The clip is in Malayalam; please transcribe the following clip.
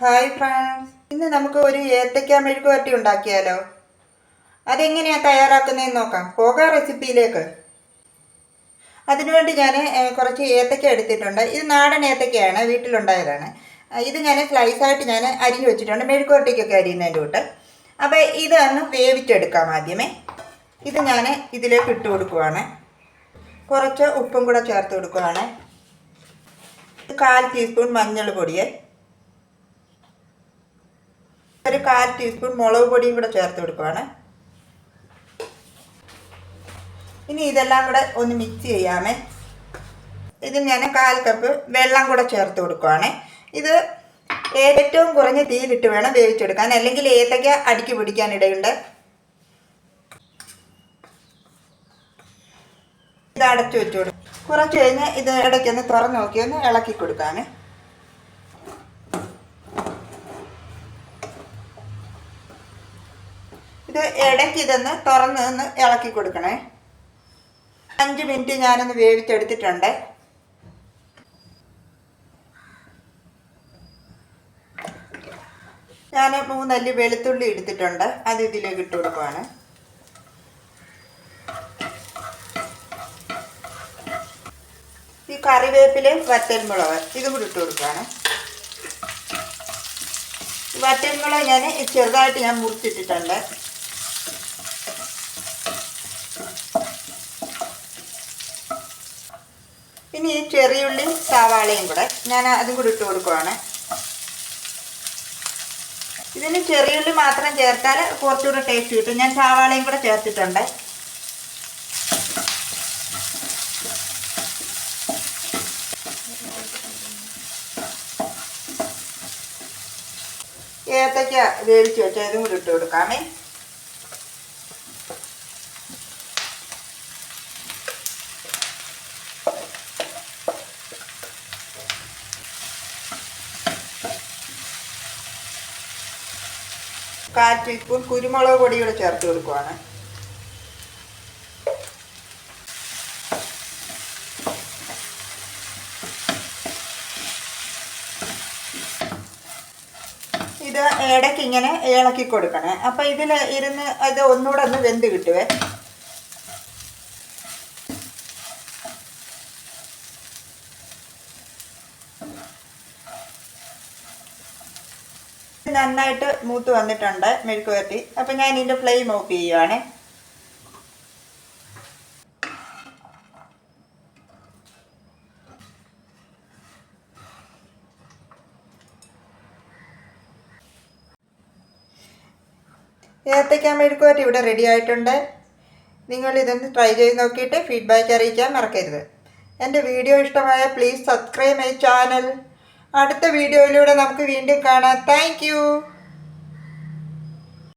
ഹായ് ഫ്രണ്ട്സ്, ഇന്ന് നമുക്ക് ഒരു ഏത്തയ്ക്ക മെഴുക്കുവരട്ടി ഉണ്ടാക്കിയാലോ. അതെങ്ങനെയാണ് തയ്യാറാക്കുന്നതെന്ന് നോക്കാം. പോകാം റെസിപ്പിയിലേക്ക്. അതിനുവേണ്ടി ഞാൻ കുറച്ച് ഏത്തയ്ക്ക എടുത്തിട്ടുണ്ട്. ഇത് നാടൻ ഏത്തയ്ക്കയാണ്, വീട്ടിലുണ്ടായതാണ്. ഇത് ഞാൻ സ്ലൈസായിട്ട് ഞാൻ അരിഞ്ഞു വെച്ചിട്ടുണ്ട്, മെഴുക്കുവരട്ടിക്കൊക്കെ അരിയുന്നതിൻ്റെ കൂട്ട്. അപ്പോൾ ഇതൊന്ന് വേവിച്ചെടുക്കാം. ആദ്യമേ ഇത് ഞാൻ ഇതിലേക്ക് ഇട്ട് കൊടുക്കുവാണ്. കുറച്ച് ഉപ്പും കൂടെ ചേർത്ത് കൊടുക്കുവാണ്. 1/4 ടീസ്പൂൺ മഞ്ഞൾ പൊടിയെ, ഒരു 1/4 ടീസ്പൂൺ മുളക് പൊടിയും കൂടെ ചേർത്ത് കൊടുക്കുവാണ്. ഇനി ഇതെല്ലാം കൂടെ ഒന്ന് മിക്സ് ചെയ്യാമേ. ഇതിൽ ഞാൻ 1/4 കപ്പ് വെള്ളം കൂടെ ചേർത്ത് കൊടുക്കുവാണ്. ഇത് ഏറ്റവും കുറഞ്ഞ തീയിലിട്ട് വേണം വേവിച്ചെടുക്കാൻ, അല്ലെങ്കിൽ ഏത്തയ്ക്ക അടിക്ക് പിടിക്കാനിടയുണ്ട്. ഇത് അടച്ചു വെച്ചു കൊടുക്കും. കുറച്ച് കഴിഞ്ഞ് ഇത് ഇടയ്ക്കൊന്ന് തുറന്ന് നോക്കി ഒന്ന് ഇളക്കി കൊടുക്കാമേ. ഇത് ഇടയ്ക്ക് ഇതൊന്ന് തുറന്ന് ഇളക്കി കൊടുക്കണേ. 5 മിനിറ്റ് ഞാനൊന്ന് വേവിച്ചെടുത്തിട്ടുണ്ട്. ഞാൻ 3 അല്ലി വെളുത്തുള്ളി എടുത്തിട്ടുണ്ട്, അത് ഇതിലേക്ക് ഇട്ട് കൊടുക്കുവാണ്. ഈ കറിവേപ്പിലയും വറ്റൽമുളക് ഇതും കൂടി ഇട്ട് കൊടുക്കുകയാണ്. വറ്റൽമുളക് ഞാൻ ചെറുതായിട്ട് ഞാൻ മുറിച്ചിട്ടിട്ടുണ്ട്. ഇനി ഈ ചെറിയുള്ളിയും സവാളയും കൂടെ ഞാൻ അതും കൂടി ഇട്ട് കൊടുക്കുവാണ്. ഇതിന് ചെറിയുള്ളി മാത്രം ചേർത്താൽ കുറച്ചുകൂടെ ടേസ്റ്റ് കിട്ടും. ഞാൻ സവാളയും കൂടെ ചേർത്തിട്ടുണ്ട്. ഏത്തയ്ക്ക വേവിച്ച് വെച്ച ഇതും കൂടി ഇട്ട് കൊടുക്കാമേ. കാൽ ടീസ്പൂൺ കുരുമുളക് പൊടി കൂടെ ചേർത്ത് കൊടുക്കുവാണ്. ഇത് ഇടയ്ക്ക് ഇങ്ങനെ ഇളക്കി കൊടുക്കണേ. അപ്പം ഇതിൽ ഇരുന്ന് ഇത് ഒന്നുകൂടെ ഒന്ന് വെന്ത് കിട്ടുവേ. നന്നായിട്ട് മൂത്ത് വന്നിട്ടുണ്ട് മെഴുക്കുവരട്ടി. അപ്പം ഞാൻ ഇതിൻ്റെ ഫ്ലെയിം ഓഫ് ചെയ്യുവാണ്. ഏത്തയ്ക്ക മെഴുക്കുവരട്ടി ഇവിടെ റെഡി ആയിട്ടുണ്ട്. നിങ്ങൾ ഇതൊന്ന് ട്രൈ ചെയ്ത് നോക്കിയിട്ട് ഫീഡ്ബാക്ക് അറിയിക്കാൻ മറക്കരുത്. എൻ്റെ വീഡിയോ ഇഷ്ടമായ പ്ലീസ് സബ്സ്ക്രൈബ് മൈ ചാനൽ. അടുത്ത വീഡിയോയിലൂടെ നമുക്ക് വീണ്ടും കാണാം. Thank you.